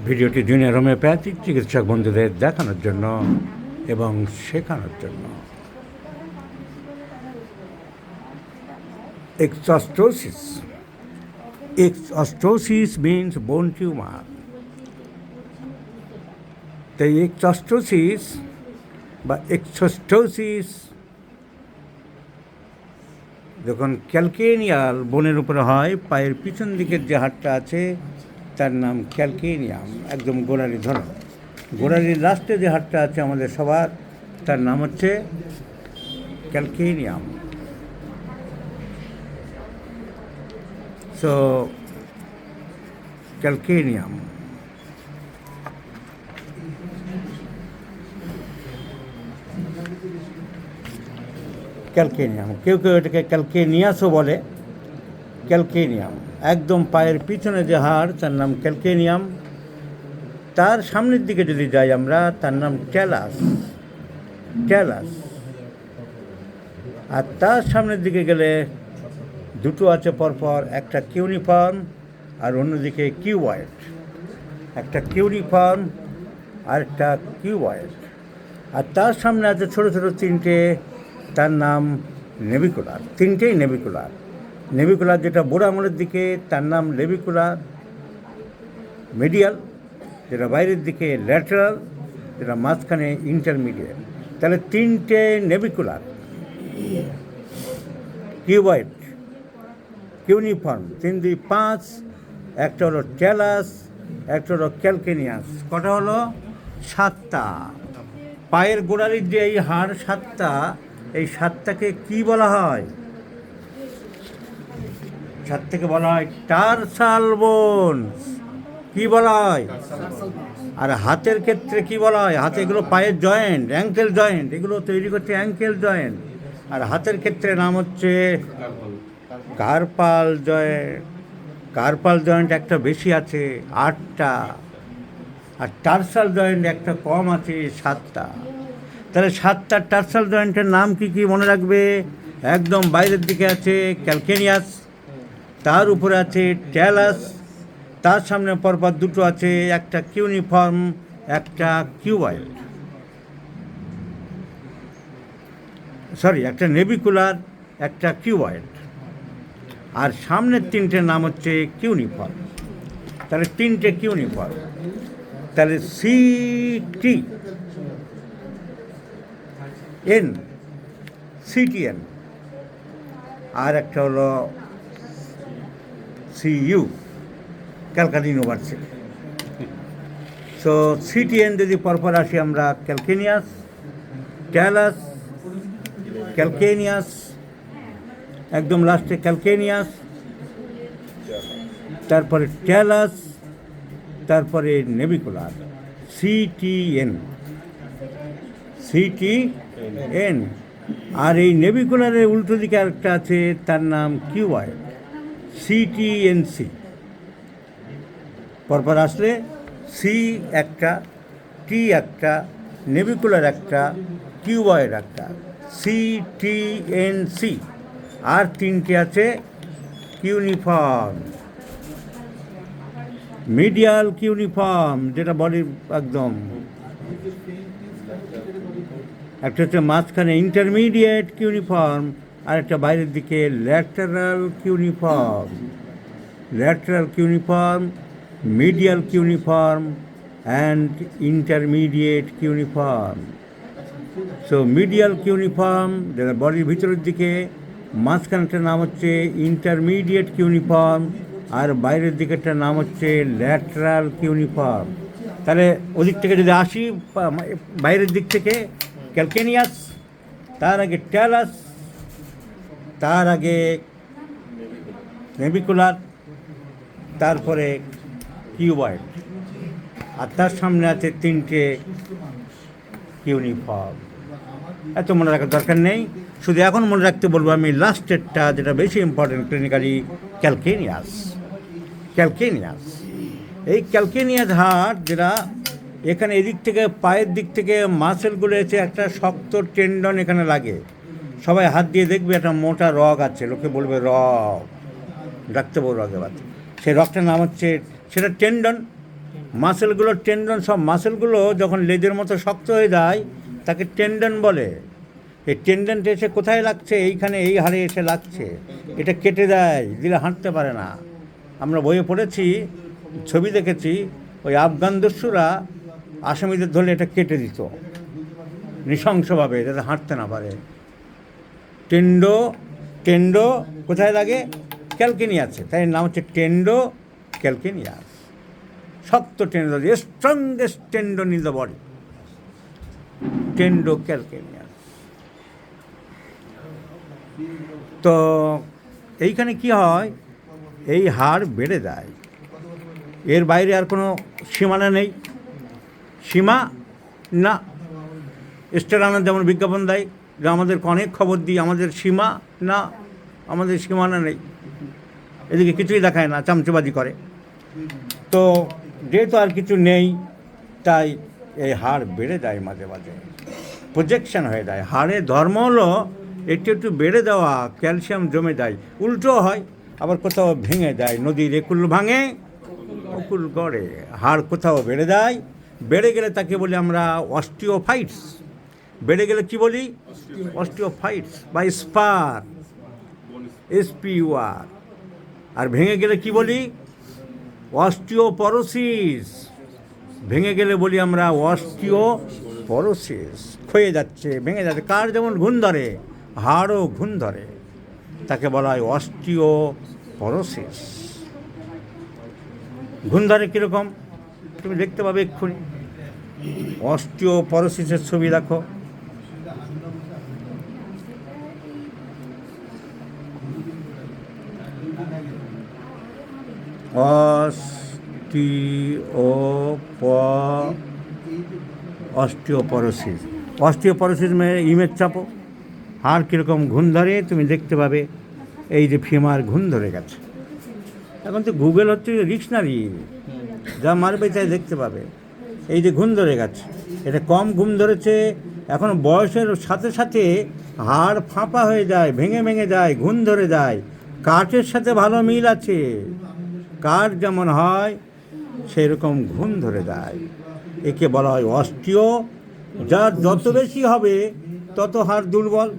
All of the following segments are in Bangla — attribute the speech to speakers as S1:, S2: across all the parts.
S1: ভিডিওটি জুনিয়র হোমিওপ্যাথিক চিকিৎসক বন্ধুদের দেখানোর জন্য এবং শেখানোর জন্য। এক্সস্টোসিস। Exostosis means bone tumor. The exostosis বা exostosis যখন ক্যালকেনিয়াল বোনের উপরে হয়, পায়ের পিছন দিকের যে হাড়টা আছে তার নাম ক্যালকেনিয়াম, একদম গোড়ালি ধরো। গোড়ালির লাস্টে যে হাড়টা আছে আমাদের সবার, তার নাম হচ্ছে ক্যালকেনিয়াম। So, calcaneum. ক্যালকেনিয়াম, কেউ কেউ এটাকে ক্যালকেনিয়াসও বলে। ক্যালকেনিয়াম একদম পায়ের পিছনে যে হাড়, তার নাম ক্যালকেনিয়াম। তার সামনের দিকে যদি যাই আমরা, তার নাম ট্যালাস। ট্যালাস। আর তার সামনের দিকে গেলে দুটো আছে পরপর, একটা কিউনিফর্ম আর অন্যদিকে কিউবয়েড। একটা কিউনিফর্ম আর একটা কিউবয়েড। আর তার সামনে আছে ছোটো ছোটো তিনটে, তার নাম নেভিকুলার। তিনটেই নেভিকুলার। নেভিকুলার যেটা বুড়ো আঙুলের দিকে, তার নাম লেভিকুলার মিডিয়াল, যেটা বাইরের দিকে ল্যাটারাল, যেটা মাঝখানে ইন্টারমিডিয়েট। তাহলে তিনটে নেভিকুলার, কিউবয়েড, কিউনিফর্ম, 3 2 5, একটা হলো ট্যালাস, একটা হলো ক্যালকেনিয়াস। কটা হলো? 7টা। পায়ের গোড়ালির যে এই হাড় 7টা, এই 7টাকে কী বলা হয়? 7টাকে বলা হয় টার্সাল বোনস। কী বলা হয়? আর হাতের ক্ষেত্রে কি বলা হয়? হাতে এগুলো পায়ের জয়েন্ট, অ্যাঙ্কেল জয়েন্ট, এগুলো তৈরি করছে অ্যাঙ্কেল জয়েন্ট। আর হাতের ক্ষেত্রে নাম হচ্ছে কার্পাল জয়েন্ট। কার্পাল জয়েন্ট একটা বেশি আছে, 8টা। আর টার্সাল জয়েন্ট একটা কম আছে, 7টা। তাহলে 7টা টার্সাল জয়েন্টের নাম কি কি মনে রাখবে? একদম বাইরের দিকে আছে ক্যালকেনিয়াস, তার উপরে আছে ট্যালাস, তার সামনে পরপর দুটো আছে, একটা কিউনিফর্ম, একটা কিউবয়েড, একটা নেভিকুলার, একটা কিউবয়েড। আর সামনের তিনটে নাম হচ্ছে কিউনিফর্ম। তাহলে তিনটে কিউনিফর্ম। তাহলে সিটি এন, সিটিএন, আর একটা হলো CU, Calcutta university. So CTN যদি পরপর আসি আমরা, ক্যালকেনিয়াস, ট্যালাস, ক্যালকেনিয়াস, একদম লাস্টে ক্যালকেনিয়াস, তারপরে ট্যালাস, তারপরে নেভিকুলার, সিটিএন। সিটিএন। আর এই নেভিকুলারের উল্টো দিকে আরেকটা আছে, তার নাম কিউবয়েড, সিটিএনসি। পরপর আসলে সি একটা, টি একটা, নেভিকুলার একটা, কিউবয়েড একটা, সিটিএনসি। আর তিনটে আছে কিউনিফর্ম, মিডিয়াল কিউনিফর্ম, যেটা বডির একদম, একটা হচ্ছে মাঝখানে ইন্টারমিডিয়েট কিউনিফর্ম, আর একটা বাইরের দিকে lateral cuneiform. Lateral cuneiform, medial cuneiform and intermediate cuneiform. So medial cuneiform যেটা বডির ভিতরের দিকে, মাঝখানটার নাম হচ্ছে ইন্টারমিডিয়েট কিউনিফর্ম, আর বাইরের দিকেরটার নাম হচ্ছে ল্যাটারাল কিউনিফর্ম। তাহলে ওদিক থেকে যদি আসি, বাইরের দিক থেকে ক্যালকেনিয়াস, তার আগে ট্যালাস, তার আগে নেভিকুলার, তারপরে কিউবয়েড, আর তার সামনে আছে তিনটে কিউনিফর্ম। এত মনে রাখার দরকার নেই, শুধু এখন মনে রাখতে বলবো আমি লাস্টেরটা, যেটা বেশি ইম্পর্টেন্ট ক্লিনিক্যালি, ক্যালকেনিয়াস। ক্যালকেনিয়াস, এই ক্যালকেনিয়াস হাড় যেটা এখানে এদিক থেকে পায়ের দিক থেকে মাসেলগুলো এসে একটা শক্ত টেন্ডন এখানে লাগে। সবাই হাত দিয়ে দেখবে একটা মোটা রগ আছে, লোকে বলবে রগ, ডাক্তারবাবু রগে বাদ। সেই রগটার নাম হচ্ছে, সেটা টেন্ডন, মাসেলগুলো টেন্ডন, সব মাসেলগুলো যখন লেজের মতো শক্ত হয়ে যায় তাকে টেন্ডন বলে। এই টেন্ডনটা এসে কোথায় লাগছে? এইখানে, এই হাড়ে এসে লাগছে। এটা কেটে দেয়, দিলে হাঁটতে পারে না। আমরা বইয়ে পড়েছি, ছবি দেখেছি, ওই আফগান দস্যুরা আসামিদের ধরলে এটা কেটে দিত নৃশংসভাবে, যাতে হাঁটতে না পারে। টেন্ডো কোথায় লাগে? ক্যালকেনিয়াসে, তাই নাম হচ্ছে টেন্ডো ক্যালকেনিয়াস। শক্ত Tendo, strongest tendon in the body, Tendo calcaneus. তো এইখানে কি হয়, এই হাড় বেড়ে যায়, এর বাইরে আর কোনো সীমানা নেই। সীমা না, স্টেরানা যেমন বিজ্ঞাপন দেয় যে আমাদেরকে অনেক খবর দিই, আমাদের সীমা না, আমাদের সীমানা নেই, এদিকে কিছুই দেখায় না, চামচেবাজি করে। তো যেহেতু আর কিছু নেই, তাই এই হাড় বেড়ে যায়, মাঝে মাঝে প্রজেকশন হয়ে যায়। হাড়ের ধর্ম হলো একটু একটু বেড়ে দেওয়া, ক্যালসিয়াম জমে যায়। উল্টো হয়, আবার কোথাও ভেঙে যায়, নদীর একুল ভাঙে অকুল গড়ে। হাড় কোথাও বেড়ে যায়, বেড়ে গেলে তাকে বলি আমরা অস্টিওফাইটস। বেড়ে গেলে কি বলি? অস্টিওফাইটস বা স্পার, SPUR। আর ভেঙে গেলে কি বলি? অস্টিওপরোসিস। ভেঙে গেলে বলি আমরা অস্টিওপরোসিস। ক্ষয়ে যাচ্ছে, ভেঙে যাচ্ছে। কার যেমন ঘুণ ধরে, হাড়ও ঘুণ ধরে, তাকে বলা হয় অস্টিওপরোসিস। ঘুণ ধরে কীরকম তুমি দেখতে পাবে এক্ষুনি। অস্টিওপরোসিসের ছবি দেখো। অস্টিওপরোসিস। অস্টিওপরোসিস ইমেজ চাপো, হাড় কীরকম ঘুণ ধরে তুমি দেখতে পাবে। এই যে ফিমার ঘুণ ধরে গেছে। এখন তো গুগল হচ্ছে ডিকশনারি, যা মারবে তাই দেখতে পাবে। এই যে ঘুণ ধরে গেছে, এটা কম ঘুম ধরেছে। এখন বয়সের সাথে সাথে হাড় ফাঁপা হয়ে যায়, ভেঙে ভেঙে যায়, ঘুণ ধরে যায়। কাঠের সাথে ভালো মিল আছে, কাঠ যেমন হয় সেই রকম ঘুণ ধরে যায়। একে বলা হয় অস্টিও। যার যত বেশি হবে তত হাড় দুর্বল।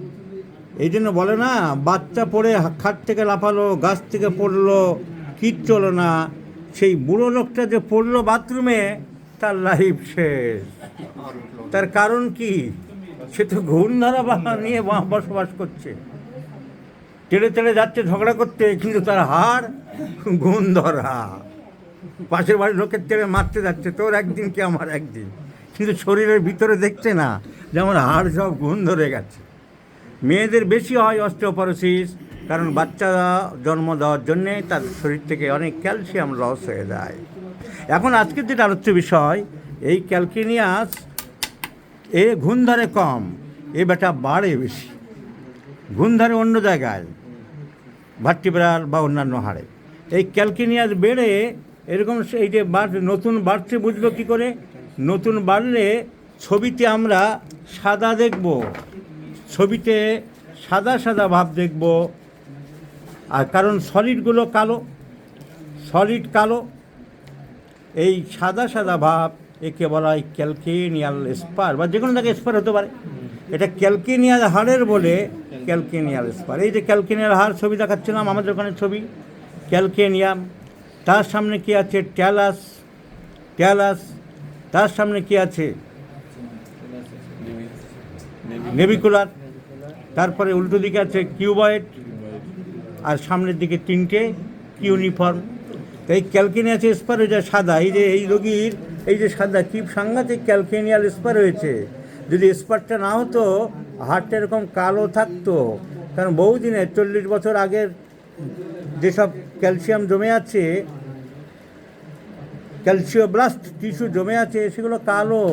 S1: এই জন্য বলে না, বাচ্চা পড়ে খাট থেকে লাফালো, গাছ থেকে পড়লো, কিচ্ছু হলো না। সেই বুড়ো লোকটা যে পড়লো বাথরুমে, তার লাইফ শেষ। তার কারণ কি? সে তো ঘুণ ধরা নিয়ে বসবাস করছে, তেড়ে তেড়ে যাচ্ছে ঝগড়া করতে, কিন্তু তার হাড় ঘুণ ধরা। পাশের বাড়ির লোকের তেড়ে মারতে যাচ্ছে, তোর একদিন কি আমার একদিন, কিন্তু শরীরের ভিতরে দেখছে না যে আমার হাড় সব ঘুণ ধরে গেছে। মেয়েদের বেশি হয় অস্টিওপরোসিস, কারণ বাচ্চা জন্ম দেওয়ার জন্যে তার শরীর থেকে অনেক ক্যালসিয়াম লস হয়ে যায়। এখন আজকের যেটা আলোচ্য বিষয়, এই ক্যালকেনিয়াস এ ঘুণ ধরে কম, এ বেটা বাড়ে বেশি। ঘুণ ধরে অন্য জায়গায়, ভার্টিব্রাল বা অন্যান্য হাড়ে। এই ক্যালকেনিয়াস বেড়ে এরকম এই যে নতুন বাড়ছে, বুঝবো কী করে? নতুন বাড়লে ছবিতে আমরা সাদা দেখব, ছবিতে সাদা সাদা ভাব দেখব। আর কারণ সলিডগুলো কালো, সলিড কালো, এই সাদা সাদা ভাব একে বলা হয় ক্যালকেনিয়াল স্পার, বা যে কোনো জায়গায় স্পার হতে পারে। এটা ক্যালকেনিয়াল হাড়ের বলে ক্যালকেনিয়াল স্পার। এই যে ক্যালকেনিয়াল হাড় ছবি দেখাচ্ছিলাম, আমাদের ওখানে ছবি ক্যালকেনিয়াম। তার সামনে কি আছে? ট্যালাস। ট্যালাস। তার সামনে কি আছে? নেভিকুলার। তারপরে উল্টো দিকে আছে কিউবয়েড, আর সামনের দিকে তিনটে কিউনিফর্ম। তো এই ক্যালকেনিয়াস স্পার হয়ে যায় সাদা। এই যে এই রোগীর এই যে সাদা, কি সাংঘাতিক ক্যালকেনিয়াল স্পার হয়েছে। যদি স্পারটা না হতো, হাড়টা এরকম কালো থাকতো। কারণ বহুদিনে 40 বছর আগের যেসব ক্যালসিয়াম জমে আছে, ক্যালসিওব্লাস্ট টিস্যু জমে আছে, সেগুলো কালো,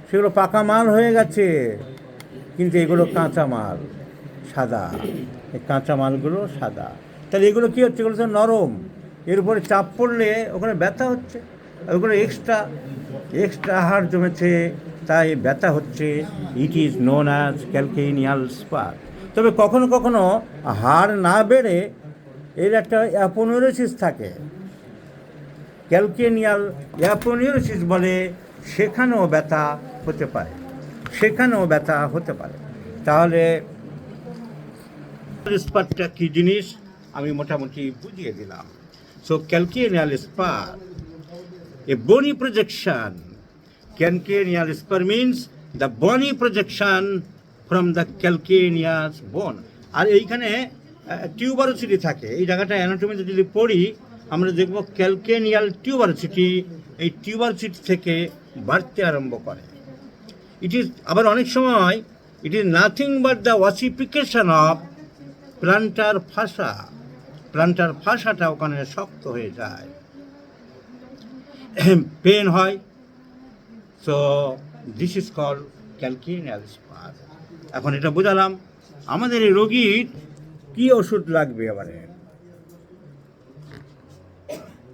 S1: সেগুলো পাকা মাল হয়ে গেছে। কিন্তু এগুলো কাঁচা মাল, সাদা। এই কাঁচা মালগুলো সাদা। তাহলে এগুলো কী হচ্ছে? এগুলো তো নরম, এর উপরে চাপ পড়লে ওখানে ব্যথা হচ্ছে। ওখানে এক্সট্রা হাড় জমেছে, তাই ব্যথা হচ্ছে। It is known as calcaneal spare. তবে কখনো কখনো হাড় না বেড়ে এর একটা অ্যাপোনেউরোসিস থাকে। ক্যালকেনিয়াল অ্যাপোনিউরোসিস বলে, সেখানেও ব্যথা হতে পারে, তাহলে স্পারটা কী জিনিস আমি মোটামুটি বুঝিয়ে দিলাম। So calcaneal spare, a bony projection. Calcaneal spur means the bony projection from the calcaneus bone. আর এইখানে টিউবারোসিটি থাকে, এই জায়গাটা অ্যানাটমিতে যদি পড়ি আমরা দেখব ক্যালকেনিয়াল টিউবারোসিটি, এই টিউবারোসিটি থেকে বাড়তে আরম্ভ করে। ইট ইজ আবার অনেক সময় it is nothing but the ossification of plantar fascia, plantar ফাসাটা ওখানে শক্ত হয়ে যায়, পেন হয়। So this is called calcaneal spur. এখন এটা বোঝালাম, আমাদের এই রোগীর কী ওষুধ লাগবে এবারে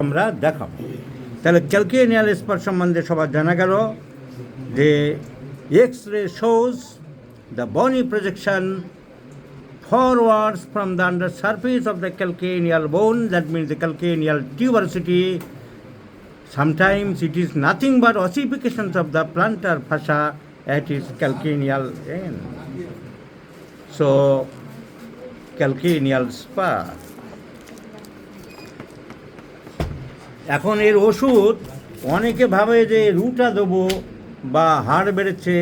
S1: আমরা দেখাবো। তাহলে ক্যালকেনিয়াল স্পার সম্বন্ধে সবার জানা গেল যে এক্স-রে শোজ দ্য বনি projection forwards from the under surface of the calcaneal bone, that means the calcaneal tuberosity. Sometimes it is nothing but ossifications of the plantar fascia at its calcaneal end. So, calcaneal spur. এখন এর ওষুধ অনেকে ভাবে যে রুটা দেবো বা হাড় বেড়েছে,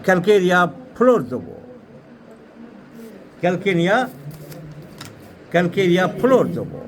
S1: ক্যালকেরিয়া ফ্লোর দেবো, ক্যালকেরিয়া ফ্লোর দেবো।